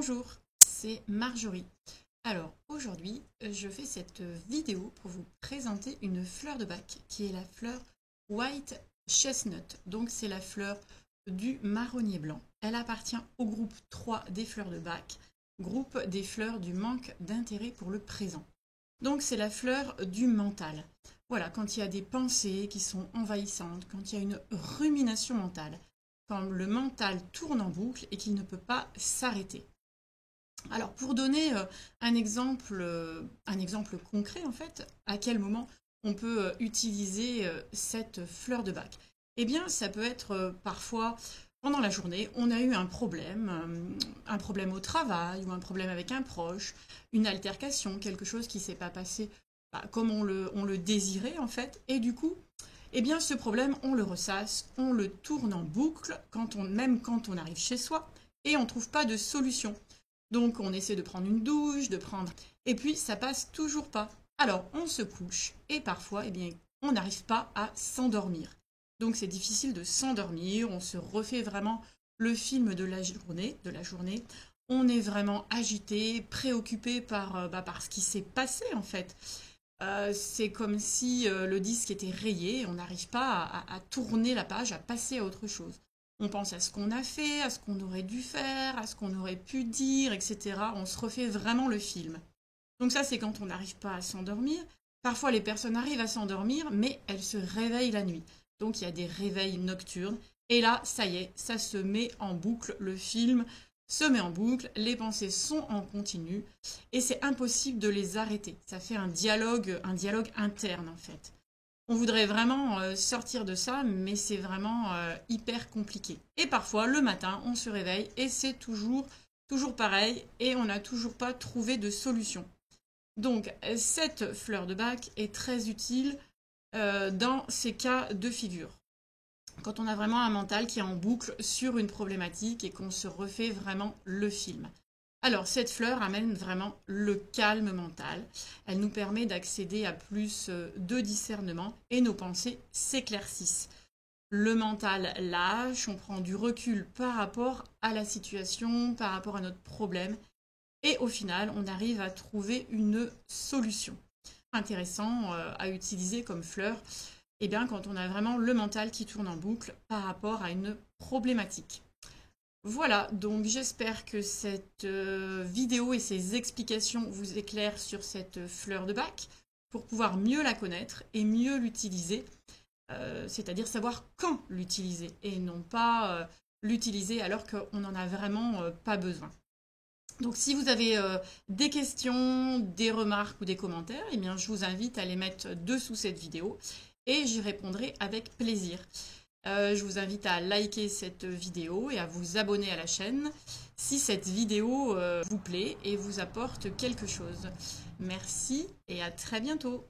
Bonjour, c'est Marjorie. Alors aujourd'hui, je fais cette vidéo pour vous présenter une fleur de bac qui est la fleur White Chestnut. Donc c'est la fleur du marronnier blanc. Elle appartient au groupe 3 des fleurs de bac, groupe des fleurs du manque d'intérêt pour le présent. Donc c'est la fleur du mental. Voilà, quand il y a des pensées qui sont envahissantes, quand il y a une rumination mentale, quand le mental tourne en boucle et qu'il ne peut pas s'arrêter. Alors pour donner un exemple concret en fait, à quel moment on peut utiliser cette fleur de bac? Eh bien ça peut être parfois pendant la journée, on a eu un problème au travail ou un problème avec un proche, une altercation, quelque chose qui ne s'est pas passé comme on le désirait en fait, et du coup, eh bien ce problème on le ressasse, on le tourne en boucle, même quand on arrive chez soi, et on ne trouve pas de solution. Donc on essaie de prendre une douche, et puis ça passe toujours pas. Alors on se couche et parfois eh bien, on n'arrive pas à s'endormir. Donc c'est difficile de s'endormir, on se refait vraiment le film de la journée. On est vraiment agité, préoccupé par ce qui s'est passé en fait. C'est comme si le disque était rayé, on n'arrive pas à tourner la page, à passer à autre chose. On pense à ce qu'on a fait, à ce qu'on aurait dû faire, à ce qu'on aurait pu dire, etc. On se refait vraiment le film. Donc ça, c'est quand on n'arrive pas à s'endormir. Parfois, les personnes arrivent à s'endormir, mais elles se réveillent la nuit. Donc il y a des réveils nocturnes. Et là, ça y est, ça se met en boucle. Le film se met en boucle, les pensées sont en continu. Et c'est impossible de les arrêter. Ça fait un dialogue interne, en fait. On voudrait vraiment sortir de ça, mais c'est vraiment hyper compliqué. Et parfois, le matin, on se réveille et c'est toujours pareil et on n'a toujours pas trouvé de solution. Donc, cette fleur de bac est très utile dans ces cas de figure. Quand on a vraiment un mental qui est en boucle sur une problématique et qu'on se refait vraiment le film. Alors, cette fleur amène vraiment le calme mental. Elle nous permet d'accéder à plus de discernement et nos pensées s'éclaircissent. Le mental lâche, on prend du recul par rapport à la situation, par rapport à notre problème. Et au final, on arrive à trouver une solution. Intéressant à utiliser comme fleur, eh bien, quand on a vraiment le mental qui tourne en boucle par rapport à une problématique. Voilà, donc j'espère que cette vidéo et ces explications vous éclairent sur cette fleur de bac pour pouvoir mieux la connaître et mieux l'utiliser, c'est-à-dire savoir quand l'utiliser et non pas l'utiliser alors qu'on n'en a vraiment pas besoin. Donc si vous avez des questions, des remarques ou des commentaires, eh bien, je vous invite à les mettre dessous cette vidéo et j'y répondrai avec plaisir. Je vous invite à liker cette vidéo et à vous abonner à la chaîne si cette vidéo vous plaît et vous apporte quelque chose. Merci et à très bientôt.